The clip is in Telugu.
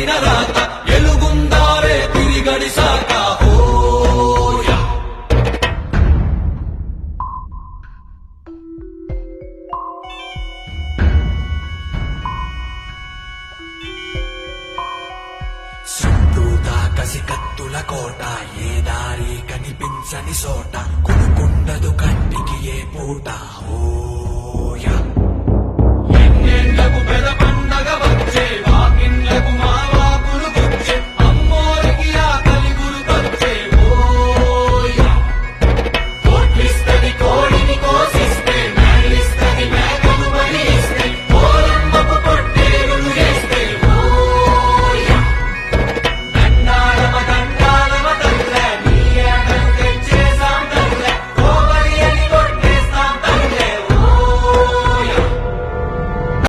రాసిన రాత ఎలుగుందారే తిరిగడిసాక హోయా. సంతూతా కసి కత్తుల కోట, ఏ దారి కనిపించని సోట, కొనుకుండదు కంటికి ఏ పూట హోయా. ఎన్నేళ్లకు పెద పండగ వచ్చే